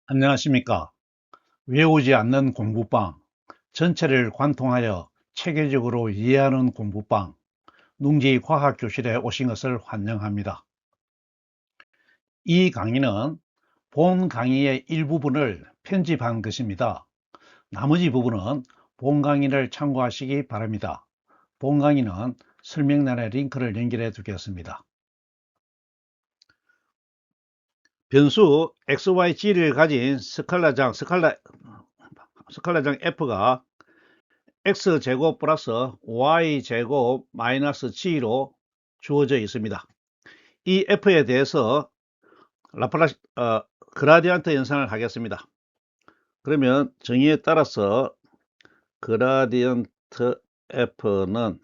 안녕하십니까. 외우지 않는 공부방, 전체를 관통하여 체계적으로 이해하는 공부방, 뭉지 과학교실에 오신 것을 환영합니다. 이 강의는 본 강의의 일부분을 편집한 것입니다. 나머지 부분은 본 강의를 참고하시기 바랍니다. 본 강의는 설명란에 링크를 연결해 두겠습니다. 변수 XYG를 가진 스칼라장 F가 x제곱 플러스 y제곱 마이너스 g로 주어져 있습니다. 이 f에 대해서 그라디언트 연산을 하겠습니다. 그러면 정의에 따라서 그라디언트 f는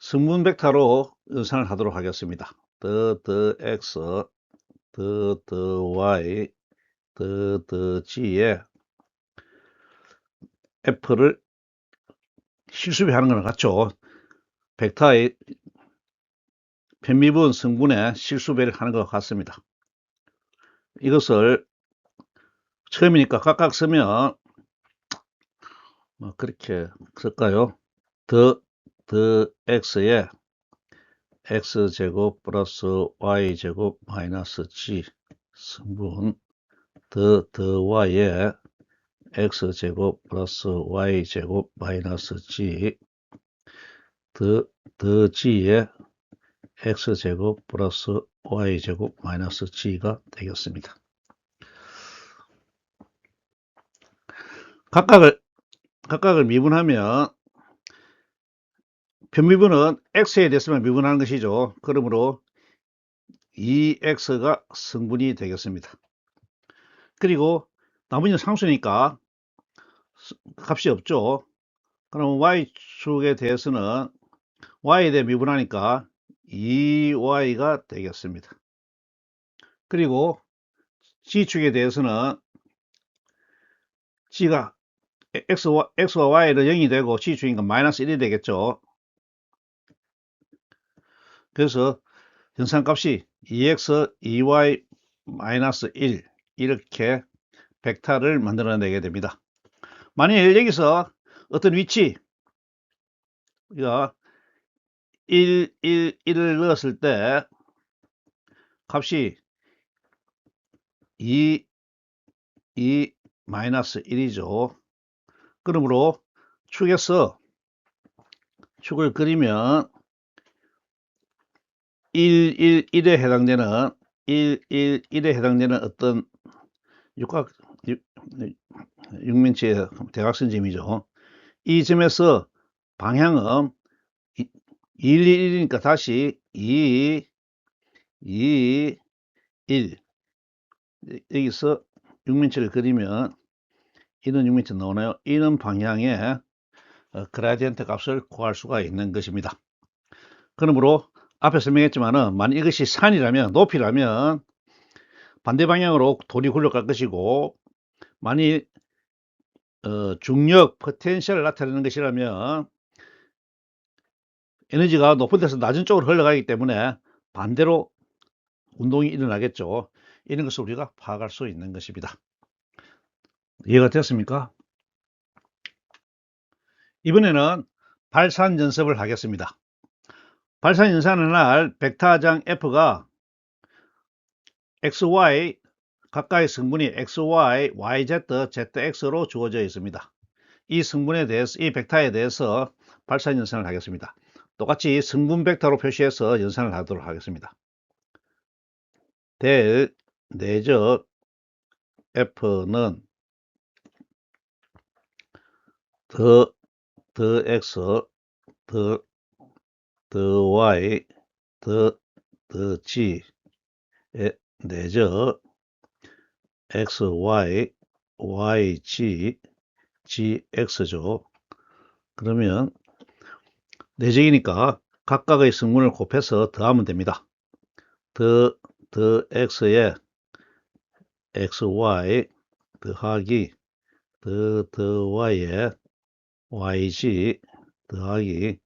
성분 벡터로 연산을 하도록 하겠습니다. the x, the y, the g에 f를 실수배하는 거랑 같죠. 벡터의 편미분 성분의 실수배를 하는 것 같습니다. 이것을 처음이니까 각각 쓰면 그렇게 쓸까요? the x에 x제곱 플러스 y제곱 마이너스 g 성분 the y에 x제곱 플러스 y제곱 마이너스 g the g에 x제곱 플러스 y제곱 마이너스 g가 되겠습니다. 각각을 미분하면 편미분은 x에 대해서만 미분하는 것이죠. 그러므로 2x가 성분이 되겠습니다. 그리고 나머지는 상수니까 값이 없죠. 그럼 y축에 대해서는 y에 대해 미분하니까 2y가 되겠습니다. 그리고 g축에 대해서는 g가 x와 y는 0이 되고 g축이니까 마이너스 1이 되겠죠. 그래서 연산값이 2x, 2y, 마이너스 1 이렇게 벡터를 만들어내게 됩니다. 만일 여기서 어떤 위치 우리가 1, 1, 1을 넣었을 때 값이 2, 2, 마이너스 1이죠. 그러므로 축에서 축을 그리면 1, 1, 1에 해당되는 1, 1, 1에 해당되는 어떤 육면체의 대각선점이죠. 이 점에서 방향은 1, 1이니까 다시 2, 2, 1 여기서 육면체를 그리면 이런 육면체 나오나요? 이런 방향의 그라디언트 값을 구할 수가 있는 것입니다. 그러므로 앞에 설명했지만은 만약 이것이 산이라면 높이라면 반대 방향으로 돌이 굴러갈 것이고 만일 중력 포텐셜을 나타내는 것이라면 에너지가 높은 데서 낮은 쪽으로 흘러가기 때문에 반대로 운동이 일어나겠죠. 이런 것을 우리가 파악할 수 있는 것입니다. 이해가 됐습니까? 이번에는 발산 연습을 하겠습니다. 발산 연산을 할 벡터장 F가 XY 각각의 성분이 XY, YZ, ZX로 주어져 있습니다. 이 성분에 대해서, 이 벡터에 대해서 발산 연산을 하겠습니다. 똑같이 성분 벡터로 표시해서 연산을 하도록 하겠습니다. 될 내적 F는 the X, the Y, the G 의 내적 X, Y, Y, G, GX죠. 그러면 내적이니까 각각의 성분을 곱해서 더하면 됩니다. the X에 XY 더하기 the Y에 YG 더하기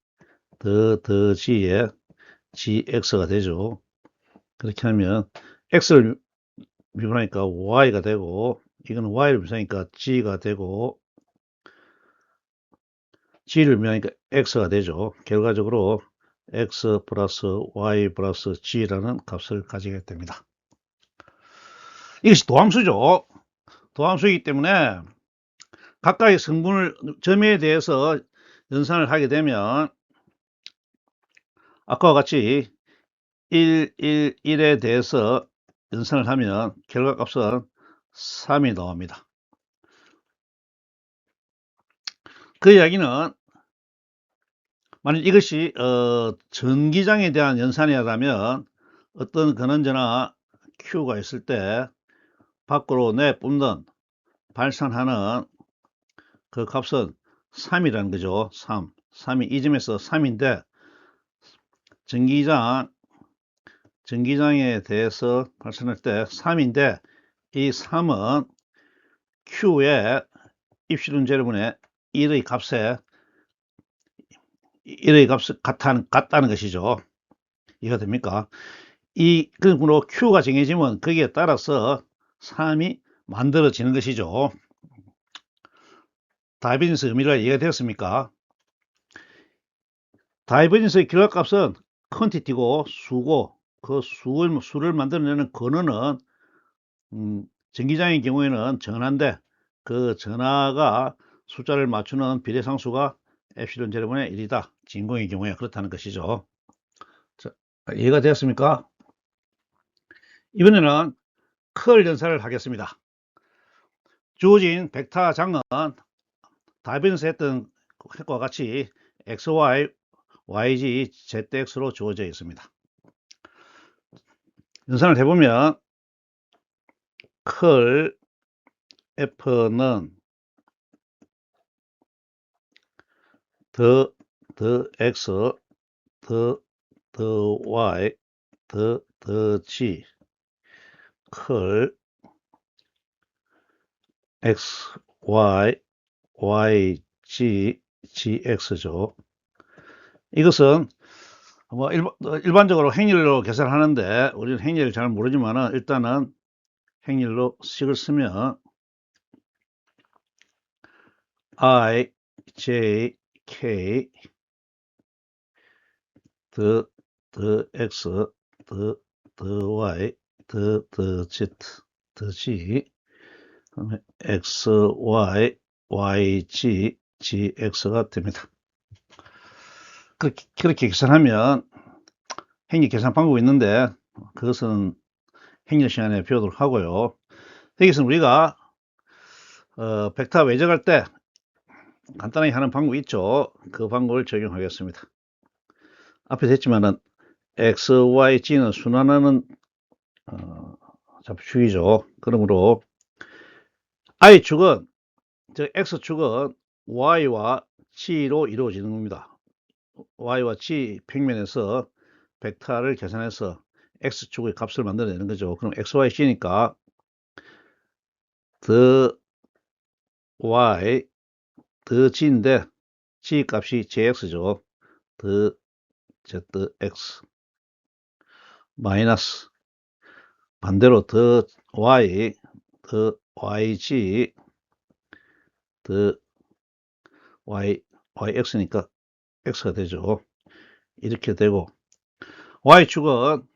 the G에 GX가 되죠. 그렇게 하면 X를 미분하니까 Y가 되고 이거는 y를 묘사하니까 g가 되고, g를 묘사하니까 x가 되죠. 결과적으로 x 플러스 y 플러스 g라는 값을 가지게 됩니다. 이것이 도함수죠. 도함수이기 때문에 각각의 성분을, 점에 대해서 연산을 하게 되면 아까와 같이 1, 1, 1에 대해서 연산을 하면 결과값은 3이 나옵니다. 그 이야기는 만약 이것이 전기장에 대한 연산이라면 어떤 근원자나 Q가 있을 때 밖으로 내뿜는 발산하는 그 값은 3이라는 거죠. 3이 이 점에서 3인데 전기장에 대해서 발산할 때 3인데 이 3은 Q의 입실은 제곱분의 1의 값에 1의 값이 같다는 것이죠. 이해가 됩니까? 이 그러므로 Q가 정해지면 거기에 따라서 3이 만들어지는 것이죠. 다이버전스 의미가 이해가 되었습니까? 다이버전스의 결과값은 퀀티티고 수고, 그 수를 만들어내는 근원은 전기장의 경우에는 전하인데 그 전하가 숫자를 맞추는 비례상수가 엡실론 제곱분의 1이다. 진공의 경우에 그렇다는 것이죠. 자, 이해가 되었습니까? 이번에는 컬 연산을 하겠습니다. 주어진 벡터 장은 다이버전스 했던 것과 같이 xy, yg, zx로 주어져 있습니다. 연산을 해보면 컬 f는 더 x, 더 y, 더 g, 컬 x, y, y, g, gx죠. 이것은 뭐 일반적으로 행렬로 계산하는데 우리는 행렬을 잘 모르지만 일단은 행렬로 식을 쓰면 I, J, K 더 X 더 Y 더 Z 더 G 그다음에 X, Y, YG, GX가 됩니다. 그렇게 계산하면 행렬 계산 방법이 있는데 그것은 행렬 시간에 배우도록 하고요. 여기서는 우리가 벡터 외적할 때 간단하게 하는 방법이 있죠. 그 방법을 적용하겠습니다. 앞에서 했지만은 X, Y, G는 순환하는 잡축이죠. 그러므로 I축은, 즉 X축은 Y와 G로 이루어지는 겁니다. Y와 G 평면에서 벡터를 계산해서 X축의 값을 만들어내는 거죠. 그럼 X, Y, G니까 더 Y, 더 G인데 G 값이 JX죠. 더 ZX 마이너스 반대로 더 Y, 더 YG, 더 YX니까 X가 되죠. 이렇게 되고 Y축은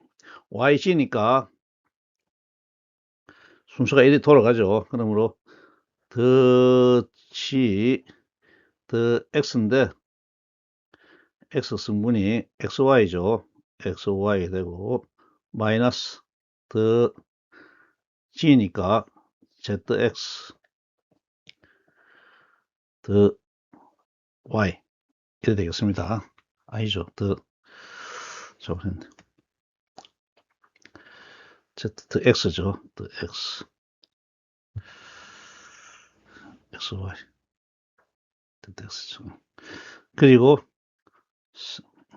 YG니까 순서가 이리 돌아가죠. 그러므로 더 G, 더 X인데 X 승분이 XY죠. XY 되고 마이너스 더 G니까 ZX 더 Y 이렇게 되겠습니다. 아니죠. 더 저번에 ZX죠. 더 X XY ZX죠. 그리고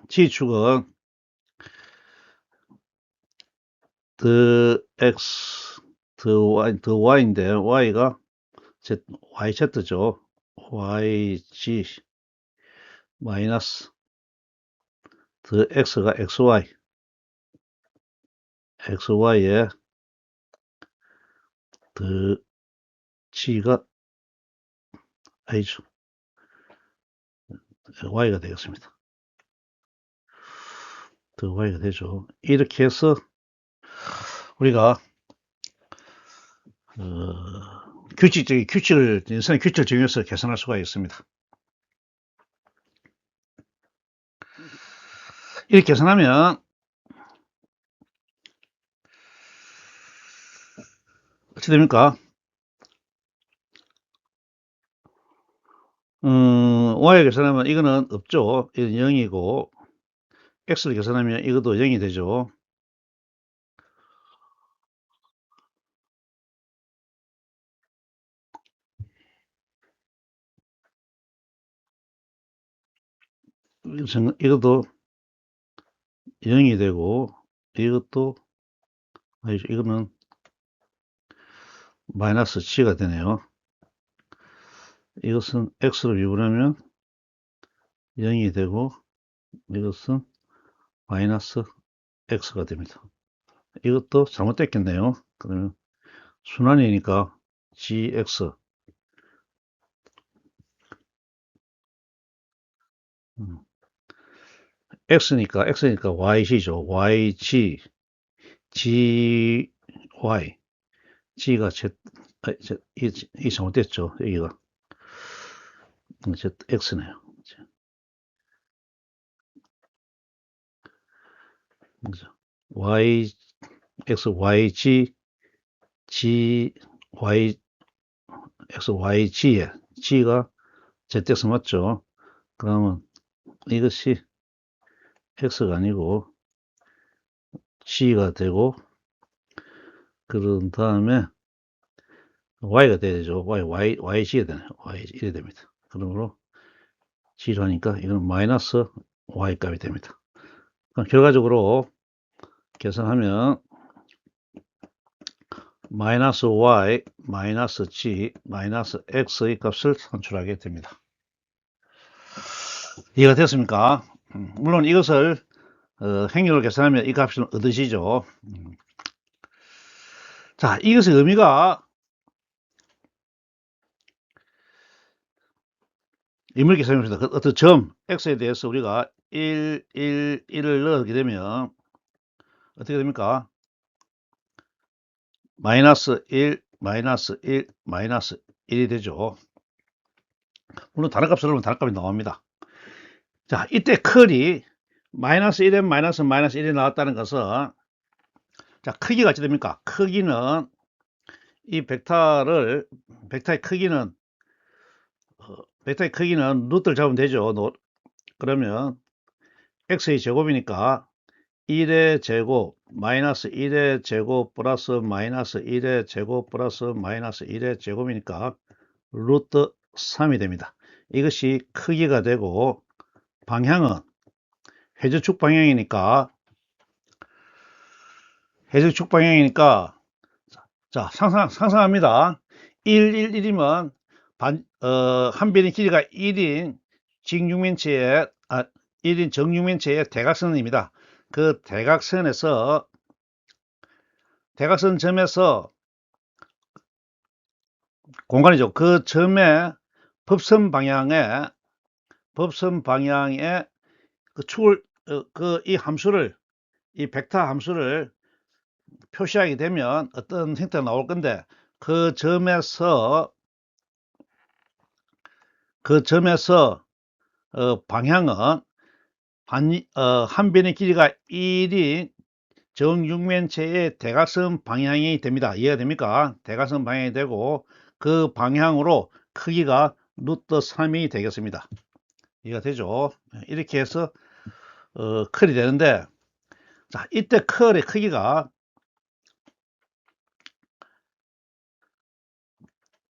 G축은 더 X 더 Y인데 Y가 YZ죠. YG 마이너스 더 X가 XY XY에 더 G가 I죠. Y가 되겠습니다. 더 Y가 되죠. 이렇게 해서 우리가 규칙을 인선의 규칙을 정해서 계산할 수가 있습니다. 이렇게 계산하면 어떻게 됩니까? Y를 계산하면 이거는 없죠. 이건 0이고 X를 계산하면 이것도 0이 되죠. 이것도 0이 되고 이것도 이거는 마이너스 G가 되네요. 이것은 X로 미분하면 0이 되고 이것은 마이너스 X가 됩니다. 이것도 잘못됐겠네요. 그러면 순환이니까 GX X니까 YG죠. YG GY G가 이 잘못됐죠. 여기가 X네요. Y X Y G G Y X Y G에 G가 ZX 맞죠? 그러면 이것이 X가 아니고 G가 되고 그런 다음에 Y가 돼야 되죠. YG가 되네. YG 이래 됩니다. 그러므로 G로 하니까 이건 마이너스 Y 값이 됩니다. 그럼 결과적으로 계산하면 마이너스 Y, 마이너스 G, 마이너스 X의 값을 산출하게 됩니다. 이해가 됐습니까? 물론 이것을 행렬로 계산하면 이 값은 얻으시죠. 자, 이것의 의미가 인물 계산입니다. 그 어떤 점 x에 대해서 우리가 1, 1, 1을 넣게 되면 어떻게 됩니까? 마이너스 1, 마이너스 1, 마이너스 1이 되죠. 물론 다른 값을 넣으면 다른 값이 나옵니다. 자, 이때 컬이 마이너스 1에 마이너스 1이 나왔다는 것은 자, 크기가 어찌 됩니까? 크기는 이 벡터의 크기는 루트를 잡으면 되죠. 그러면 x의 제곱이니까 1의 제곱 마이너스 1의 제곱 플러스 마이너스 1의 제곱 플러스 마이너스 1의 제곱이니까 루트 3이 됩니다. 이것이 크기가 되고 방향은 회전축 방향이니까 자 상상합니다. 1, 1, 1이면 한 변의 길이가 1인 직육면체의 1인 정육면체의 대각선입니다. 그 대각선 점에서 공간이죠. 그 점의 법선 방향에 그 축을 이 함수를 이 벡터 함수를 표시하게 되면 어떤 형태가 나올 건데 그 점에서 방향은 한 변의 길이가 1인 정육면체의 대각선 방향이 됩니다. 이해가 됩니까? 대각선 방향이 되고 그 방향으로 크기가 루트 3이 되겠습니다. 이해가 되죠? 이렇게 해서 컬이 되는데 자, 이때 컬의 크기가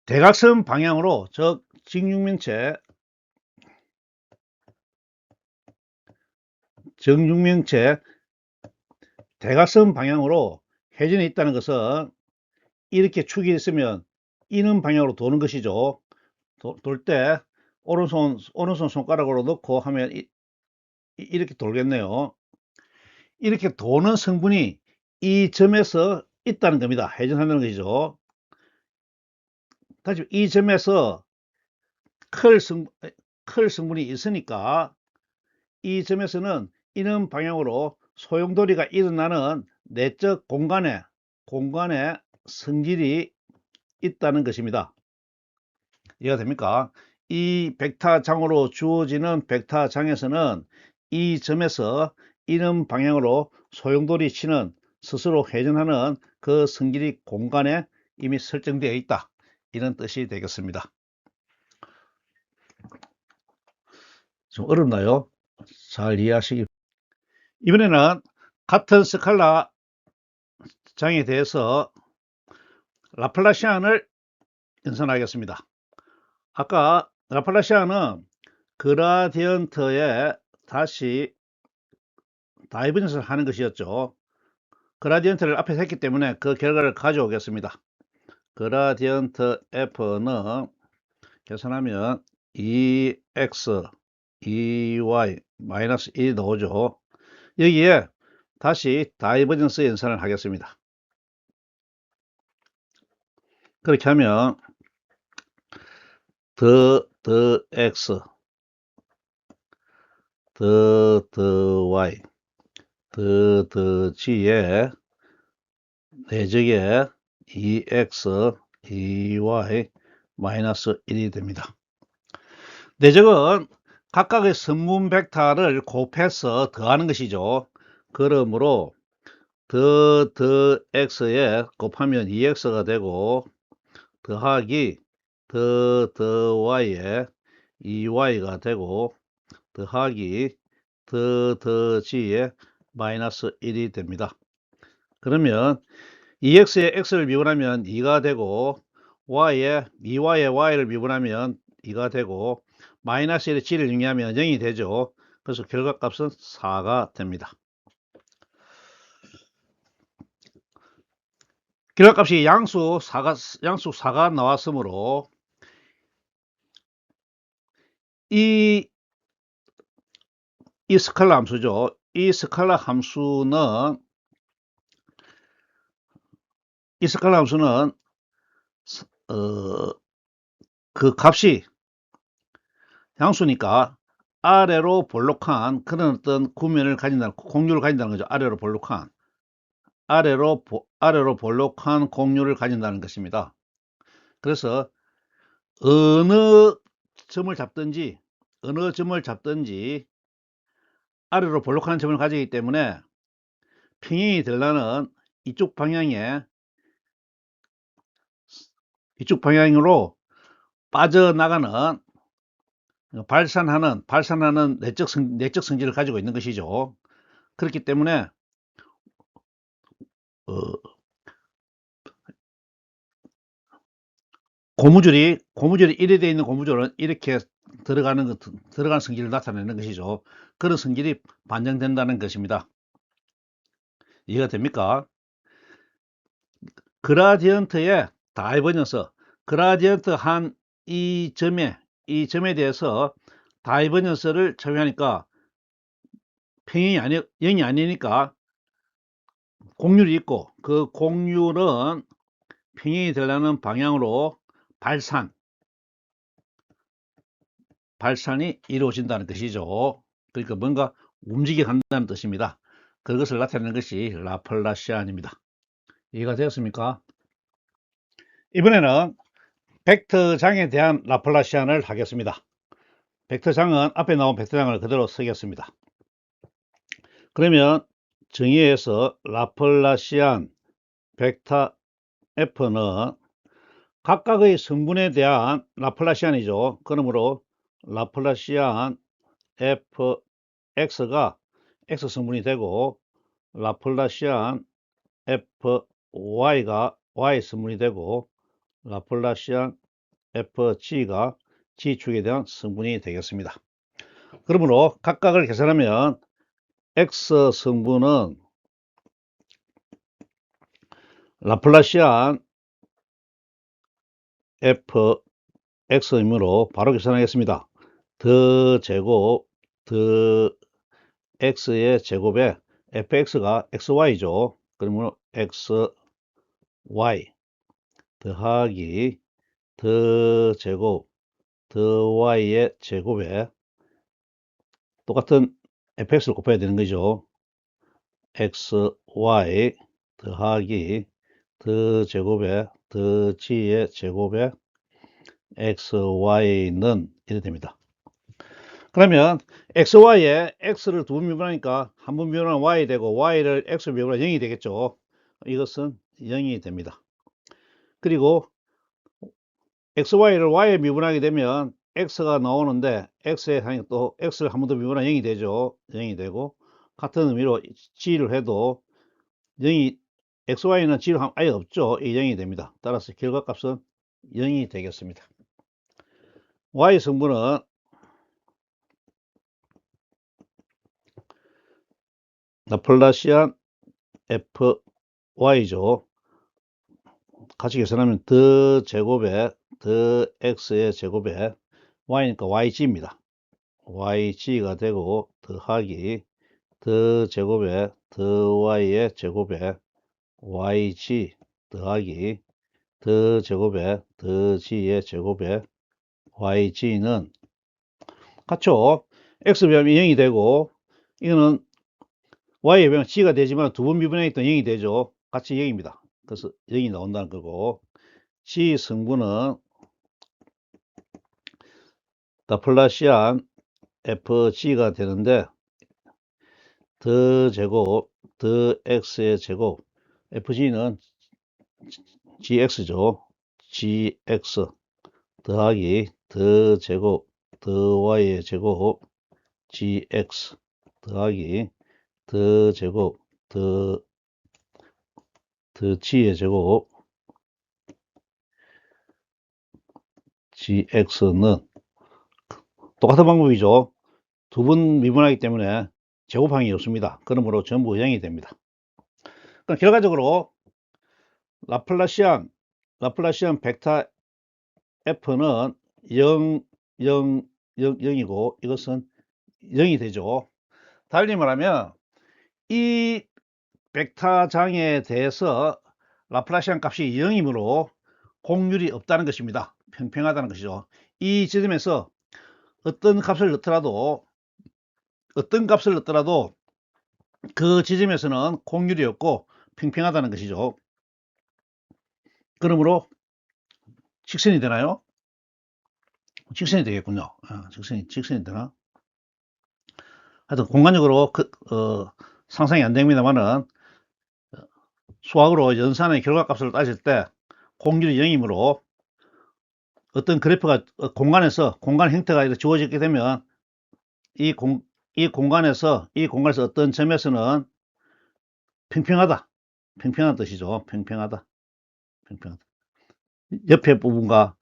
대각선 방향으로 즉 정육면체 대각선 방향으로 회전이 있다는 것은 이렇게 축이 있으면 이는 방향으로 도는 것이죠. 돌 때 오른손 손가락으로 넣고 하면 이렇게 돌겠네요. 이렇게 도는 성분이 이 점에서 있다는 겁니다. 회전한다는 것이죠. 다시 이 점에서 클 성분이 있으니까 이 점에서는 이런 방향으로 소용돌이가 일어나는 내적 공간에 성질이 있다는 것입니다. 이해가 됩니까? 이 벡터장으로 주어지는 벡터장에서는 이 점에서 이런 방향으로 소용돌이 치는 스스로 회전하는 그 성질이 공간에 이미 설정되어 있다. 이런 뜻이 되겠습니다. 좀 어렵나요? 잘 이해하시기. 이번에는 같은 스칼라 장에 대해서 라플라시안을 연산하겠습니다. 아까 라플라시안은 그라디언트에 다시 다이버전스를 하는 것이었죠. 그라디언트를 앞에서 했기 때문에 그 결과를 가져오겠습니다. 그라디언트 F는 계산하면 2x, 2y, 마이너스 1이 나오죠. 여기에 다시 다이버전스 연산을 하겠습니다. 그렇게 하면 더 x, 더 y, 더 g에 내적에 2x, 2y, 마이너스 1이 됩니다. 내적은 각각의 성분 벡터를 곱해서 더하는 것이죠. 그러므로 더 x에 곱하면 2x가 되고 더하기 더 y에 2y가 되고 더하기 더 g에 마이너스 1이 됩니다. 그러면 2x에 x를 미분하면 2가 되고 y에 2y에 y를 미분하면 2가 되고 마이너스 1에 g를 정리하면 0이 되죠. 그래서 결과값은 4가 됩니다. 결과값이 양수 4가 나왔으므로 이 스칼라 함수죠. 이 스칼라 함수는 그 값이 양수니까 아래로 볼록한 그런 어떤 구면을 가진다는, 공률을 가진다는 거죠. 아래로 볼록한 공률을 가진다는 것입니다. 그래서 어느 점을 잡든지 아래로 볼록한 점을 가지기 때문에 평행이 되려는 이쪽 방향으로 빠져나가는 발산하는 내적 성질을 가지고 있는 것이죠. 그렇기 때문에 고무줄이 1에 되어 있는 고무줄은 이렇게 들어가는 성질을 나타내는 것이죠. 그런 성질이 반영된다는 것입니다. 이해가 됩니까? 그라디언트의 다이버전스, 그라디언트 한 이 점에 대해서 다이버전스를 적용하니까 평행이 0이 아니니까 공률이 있고 그 공률은 평행이 되려는 방향으로 발산이 이루어진다는 것이죠. 그러니까 뭔가 움직여 간다는 뜻입니다. 그것을 나타내는 것이 라플라시안입니다. 이해가 되었습니까? 이번에는 벡터장에 대한 라플라시안을 하겠습니다. 벡터장은 앞에 나온 벡터장을 그대로 쓰겠습니다. 그러면 정의에서 라플라시안 벡터 F는 각각의 성분에 대한 라플라시안이죠. 그러므로 라플라시안 fx가 x 성분이 되고 라플라시안 fy가 y 성분이 되고 라플라시안 fg가 g축에 대한 성분이 되겠습니다. 그러므로 각각을 계산하면 x 성분은 라플라시안 fx이므로 바로 계산하겠습니다. 더 제곱 더 x의 제곱에 fx가 xy죠. 그러면 xy 더하기 더 제곱 더 y의 제곱에 똑같은 fx를 곱해야 되는 거죠. xy 더하기 더 제곱에 더 g의 제곱에 xy는 이래 됩니다. 그러면 xy에 x를 두 번 미분하니까 한 번 미분하면 y 되고 y를 x로 미분하면 0이 되겠죠. 이것은 0이 됩니다. 그리고 xy를 y에 미분하게 되면 x가 나오는데 x에 하니까 또 x를 한 번 더 미분하면 0이 되죠. 0이 되고 같은 의미로 g를 해도 0이 xy는 g로 하면 아예 없죠. 이 0이 됩니다. 따라서 결과값은 0이 되겠습니다. y 성분은 라플라시안 fy죠. 같이 계산하면 더 제곱에 더 x의 제곱에 y니까 yg입니다. yg가 되고 더하기 더 제곱에 더 y의 제곱에 yg 더하기 더 제곱에 더 g의 제곱에 yg는 같죠. x 배분이 0이 되고 이거는 y에 배분 g가 되지만 두 번 미분하니까 0이 되죠. 같이 0입니다. 그래서 0이 나온다는 거고 g 성분은 라플라시안 fg가 되는데 더 제곱 더 x의 제곱 fg는 gx죠. gx 더하기 더 제곱 더 y의 제곱 gx 더하기 더 제곱 더 g의 제곱 gx는 똑같은 방법이죠. 두 번 미분하기 때문에 제곱항이 없습니다. 그러므로 전부 0이 됩니다. 그럼 결과적으로 라플라시안 벡터 f는 0, 0, 0, 0이고 이것은 0이 되죠. 달리 말하면 이 벡터장에 대해서 라플라시안 값이 0이므로 공률이 없다는 것입니다. 평평하다는 것이죠. 이 지점에서 어떤 값을 넣더라도 그 지점에서는 공률이 없고 평평하다는 것이죠. 그러므로 직선이 되나요? 직선이 되겠군요. 직선이 되나? 하여튼 공간적으로 상상이 안 됩니다만은 수학으로 연산의 결과값을 따질 때 공률이 0이므로 어떤 그래프가 공간에서 공간 형태가 이렇게 주어지게 되면 이 공간에서 어떤 점에서는 평평하다. 평평한 뜻이죠. 평평하다. 옆에 부분과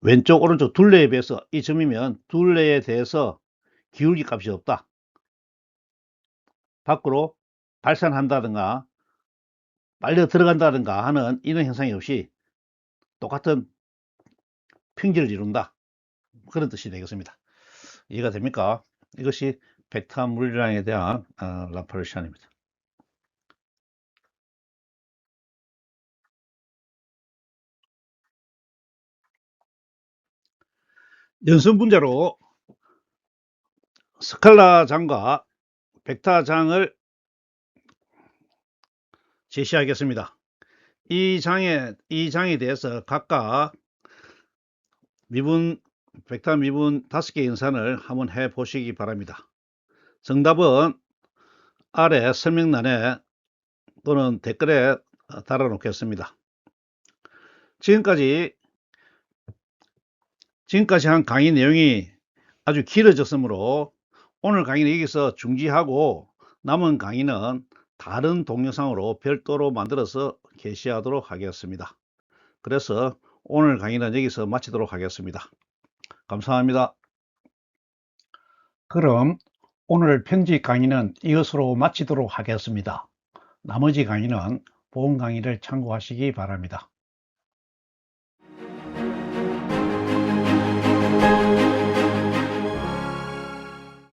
왼쪽 오른쪽 둘레에 비해서 이 점이면 둘레에 대해서 기울기 값이 없다. 밖으로 발산한다든가 빨려 들어간다든가 하는 이런 현상이 없이 똑같은 평지를 이룬다. 그런 뜻이 되겠습니다. 이해가 됩니까? 이것이 벡터 물리량에 대한 라플라시안입니다. 연습 문제로 스칼라장과 벡터장을 제시하겠습니다. 이 장에 대해서 각각 벡터 미분 5개 연산을 한번 해 보시기 바랍니다. 정답은 아래 설명란에 또는 댓글에 달아 놓겠습니다. 지금까지 한 강의 내용이 아주 길어졌으므로 오늘 강의는 여기서 중지하고 남은 강의는 다른 동영상으로 별도로 만들어서 게시하도록 하겠습니다. 그래서 오늘 강의는 여기서 마치도록 하겠습니다. 감사합니다. 그럼 오늘 편집 강의는 이것으로 마치도록 하겠습니다. 나머지 강의는 본 강의를 참고하시기 바랍니다.